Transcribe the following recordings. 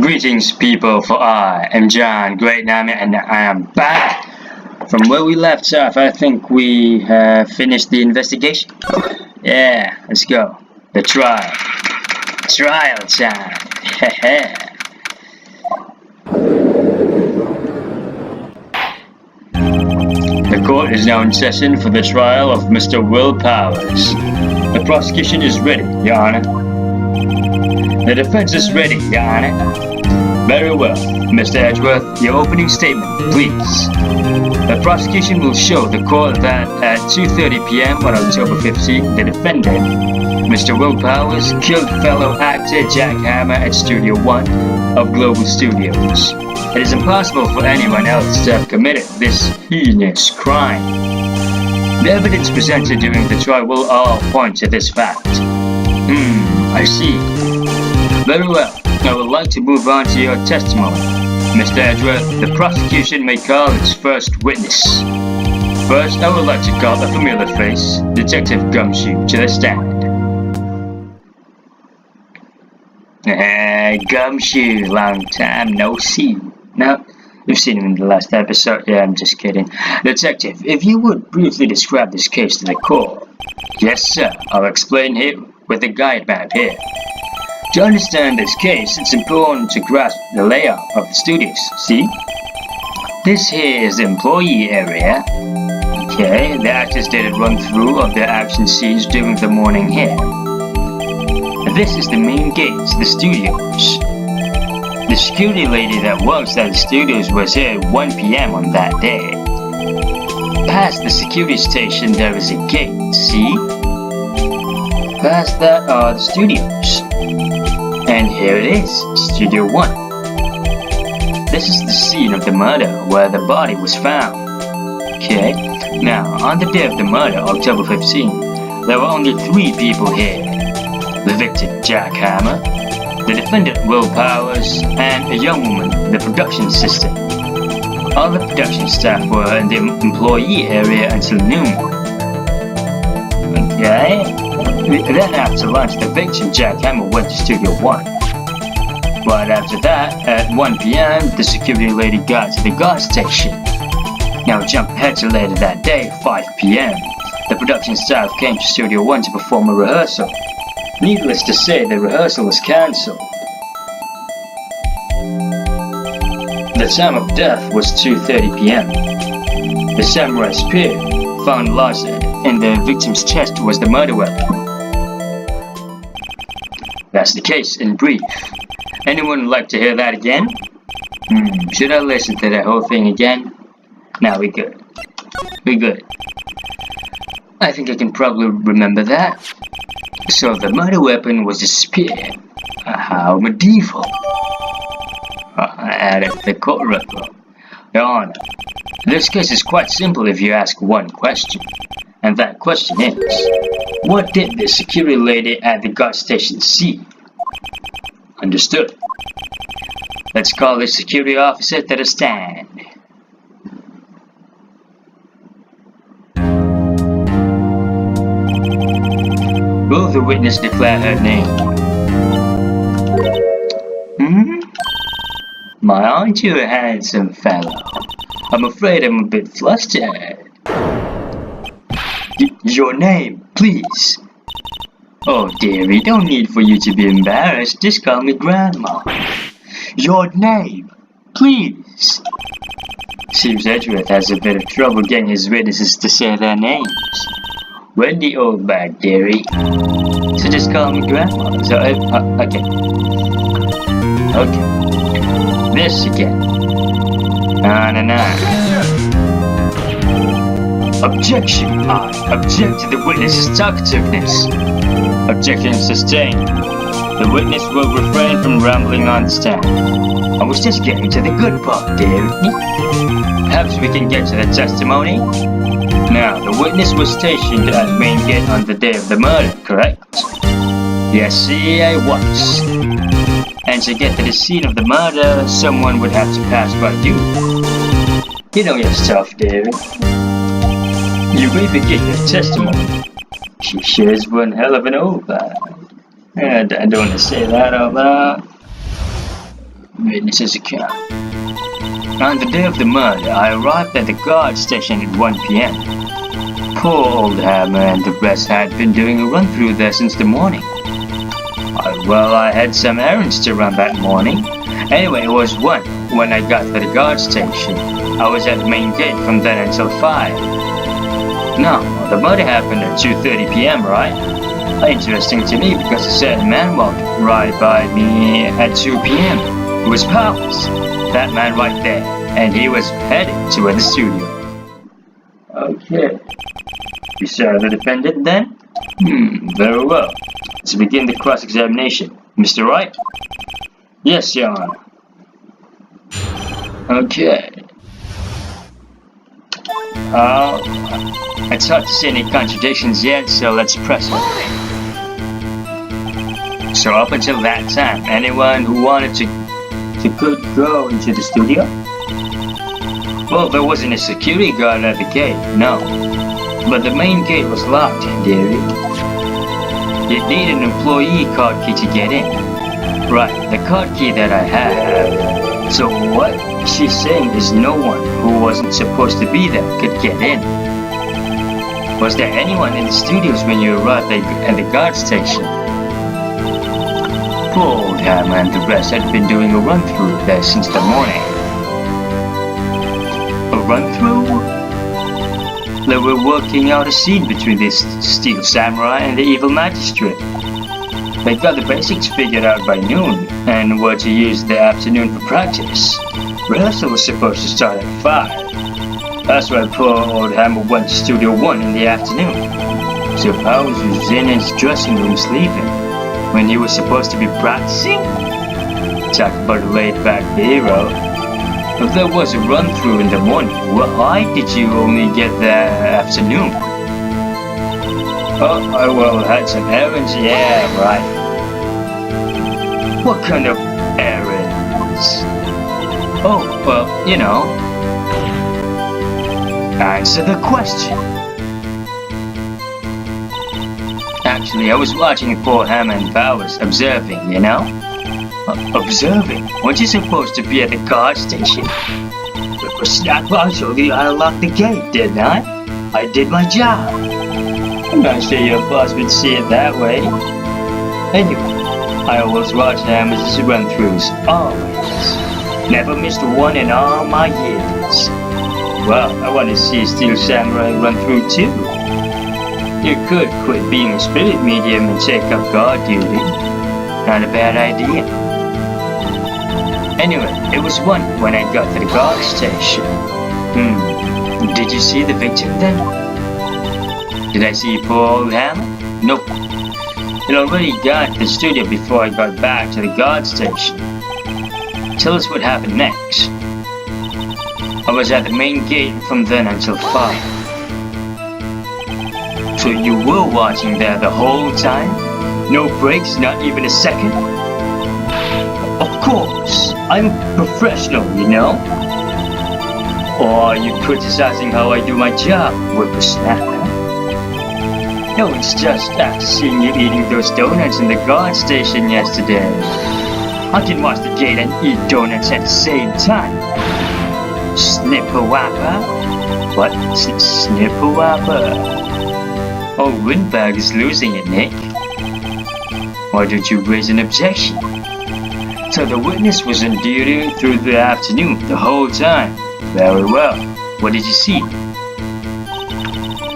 Greetings, people, for I am John Great Nami, and I am back from where we left off. I think we have finished the investigation. Yeah, let's go. The trial. Trial time. The court is now in session for the trial of Mr. Will Powers. The prosecution is ready, Your Honor. The defense is ready, Your Honor. Very well. Mr. Edgeworth, your opening statement, please. The prosecution will show the court that at 2:30 p.m. on October 15, the defendant, Mr. Will Powers, killed fellow actor Jack Hammer at Studio 1 of Global Studios. It is impossible for anyone else to have committed this heinous crime. The evidence presented during the trial will all point to this fact. I see. Very well. I would like to move on to your testimony. Mr. Edgeworth, the prosecution may call its first witness. First, I would like to call a familiar face, Detective Gumshoe, to the stand. Gumshoe, long time no see. No, you've seen him in the last episode. Yeah, I'm just kidding. Detective, if you would briefly describe this case to the court. Yes, sir. I'll explain here with the guide map here. To understand this case, it's important to grasp the layout of the studios. See? This here is the employee area. Okay, the actors did a run-through of their action scenes during the morning here. This is the main gates, the studios. The security lady that works at the studios was here at 1 p.m. on that day. Past the security station, there is a gate, see? Past that are the studios. And here it is, Studio 1. This is the scene of the murder where the body was found. Okay, now on the day of the murder, October 15, there were only 3 people here. The victim, Jack Hammer, the defendant, Will Powers, and a young woman, the production assistant. All the production staff were in the employee area until noon. Okay. Then after lunch, the victim, Jack Hammer, went to Studio 1. Right after that, at 1 p.m., the security lady got to the gas station. Now jump ahead to later that day, 5 p.m. The production staff came to Studio 1 to perform a rehearsal. Needless to say, the rehearsal was cancelled. The time of death was 2:30 p.m. The samurai spear found lodged in the victim's chest was the murder weapon. That's the case in brief. Anyone would like to hear that again? Should I listen to that whole thing again? No, we're good. We're good. I think I can probably remember that. So the murder weapon was a spear. How medieval. I added the court record. Your Honor, this case is quite simple if you ask one question. And that question is, what did the security lady at the gas station see? Understood. Let's call the security officer to the stand. Will the witness declare her name? My, aren't you a handsome fellow? I'm afraid I'm a bit flustered. Your name, please. Oh dearie, don't need for you to be embarrassed. Just call me Grandma. Your name, please. Seems Edgeworth has a bit of trouble getting his witnesses to say their names. Wendy Oldbag, dearie. So just call me Grandma. So, okay. Okay. This again. Objection! I object to the witness's talkativeness. Objection sustained. The witness will refrain from rambling on the stand. I was just getting to the good part, dear. Perhaps we can get to the testimony? Now, the witness was stationed at main gate on the day of the murder, correct? Yes, see, I was. And to get to the scene of the murder, someone would have to pass by you. You know your stuff, David. You may begin your testimony. She sure is one hell of an old man. I don't want to say that out loud. Witnesses account. On the day of the murder, I arrived at the guard station at 1 p.m. Poor old Hammer and the rest had been doing a run-through there since the morning. I had some errands to run that morning. Anyway, it was 1 when I got to the guard station. I was at the main gate from then until 5. Now, the murder happened at 2:30 p.m., right? Interesting to me because a certain man walked right by me at 2 p.m. It was Powers, that man right there, and he was headed toward the studio. Okay. You saw the defendant then? Very well. Let's begin the cross-examination. Mr. Wright? Yes, Your Honor. Okay. It's hard to see any contradictions yet, so let's press it. So up until that time, anyone who wanted to could go into the studio? Well, there wasn't a security guard at the gate, no. But the main gate was locked, dearie. You'd need an employee card key to get in. Right, the card key that I have. So what she's saying is no one who wasn't supposed to be there could get in. Was there anyone in the studios when you arrived at the guard station? Poor old Hammer and the rest had been doing a run-through there since the morning. A run-through? They were working out a scene between this steel samurai and the evil magistrate. They got the basics figured out by noon and were to use the afternoon for practice. Rehearsal was supposed to start at 5. That's why poor old Hammer went to Studio 1 in the afternoon. So Powers was in his dressing room sleeping when he was supposed to be practicing? Talk about a laid-back hero. If there was a run-through in the morning, why did you only get there afternoon? Oh, I had some errands, yeah, right. What kind of errands? Oh, well, you know. Answer the question. Actually, I was watching poor Hammer and Powers, observing, you know? Observing? Weren't you supposed to be at the guard station? Actually, I unlocked the gate, didn't I? I did my job. I'm not sure your boss would see it that way. Anyway, I always watch Hammer's run-throughs, always. Never missed one in all my years. Well, I want to see Steel Samurai run through too. You could quit being a spirit medium and take up guard duty. Not a bad idea. Anyway, it was 1 when I got to the guard station. Did you see the victim then? Did I see poor old Hammer? Nope. It already got to the studio before I got back to the guard station. Tell us what happened next. I was at the main gate from then until 5. So you were watching there the whole time? No breaks, not even a second? Of course, I'm a professional, you know? Or are you criticizing how I do my job, whippersnapper? No, it's just after seeing you eating those donuts in the guard station yesterday. I can watch the gate and eat donuts at the same time. Snipper-wapper? What? Snipper-wapper? Oh, Windbag is losing it, Nick. Why don't you raise an objection? So the witness was on duty through the afternoon, the whole time. Very well. What did you see?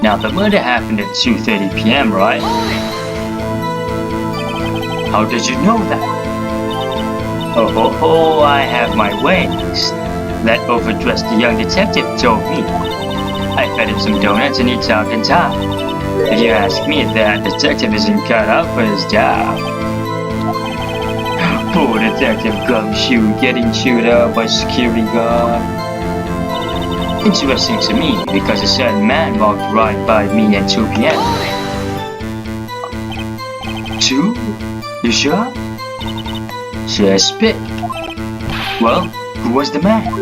Now, the murder happened at 2:30 p.m., right? How did you know that? Oh, I have my ways. That overdressed young detective told me. I fed him some donuts and he talked and talked. If you ask me, that detective isn't cut out for his job. Poor Detective Gumshoe getting chewed out by security guard. Interesting to me because a certain man walked right by me at 2 p.m. 2? You sure? Sure as spit. Well, who was the man?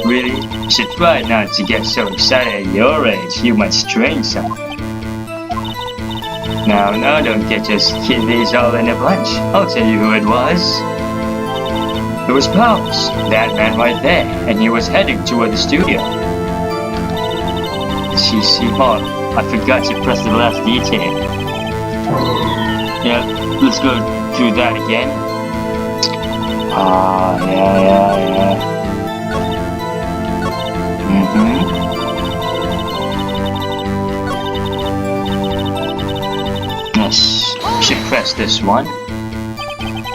Really? You should try not to get so excited at your age. You might strain something. Now, don't get your kidneys all in a bunch. I'll tell you who it was. It was Powers, that man right there, and he was heading toward the studio. See, I forgot to press the last detail. Yeah, let's go through that again. Yeah. Yes, should press this one.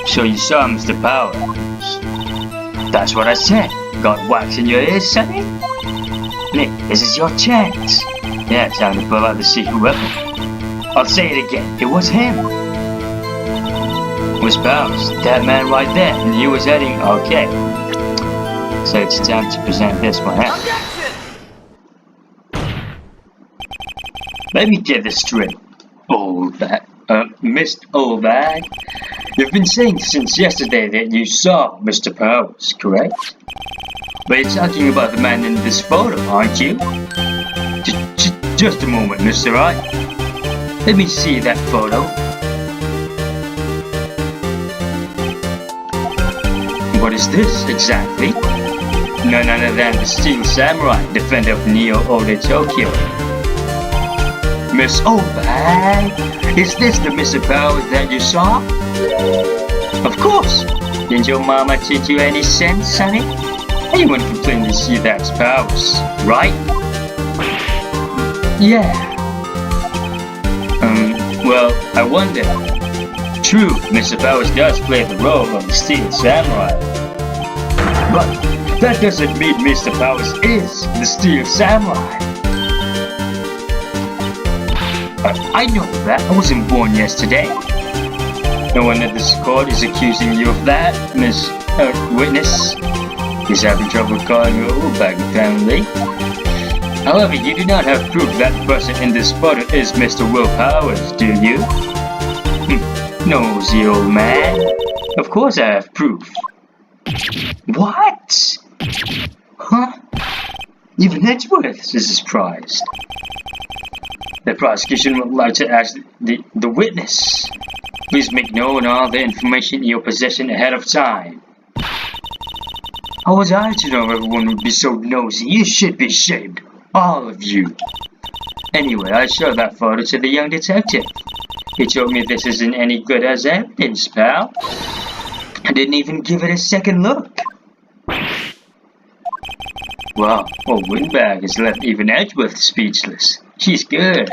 So you saw Mr. Powers. That's what I said. Got wax in your ears, Sonny? Nick, this is your chance. Yeah, time to pull out the secret weapon. I'll say it again. It was him. It was Powers, that man right there, and he was heading. Okay. So it's time to present this one out. Let me get this straight. Mr. Oldbag. You've been saying since yesterday that you saw Mr. Powers, correct? But you're talking about the man in this photo, aren't you? Just a moment, Mr. Wright. Let me see that photo. What is this, exactly? None other than the Steel Samurai, defender of Neo-Oda Tokyo. Miss Oldbag, is this the Mr. Powers that you saw? Of course. Didn't your mama teach you any sense, Sonny? Anyone can plainly see that's Powers, right? Yeah. Well, I wonder. True, Mr. Powers does play the role of the Steel Samurai. But that doesn't mean Mr. Powers is the Steel Samurai. I know that. I wasn't born yesterday. No one at this court is accusing you of that, Miss Witness. He's having trouble calling you Oldbag, apparently. However, you do not have proof that the person in this photo is Mr. Will Powers, do you? Nosy old man. Of course I have proof. What? Huh? Even Edgeworth is surprised. The prosecution would like to ask the witness. Please make known all the information in your possession ahead of time. How was I to know everyone would be so nosy? You should be ashamed. All of you. Anyway, I showed that photo to the young detective. He told me this isn't any good as evidence, pal. I didn't even give it a second look. Wow, Windbag has left even Edgeworth speechless. She's good.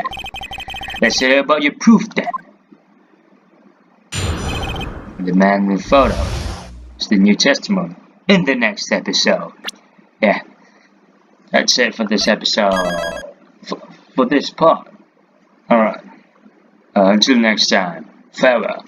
Let's hear about your proof then. The man in the photo is the new testimony in the next episode. Yeah, that's it for this episode. For this part. Alright. Until next time, farewell.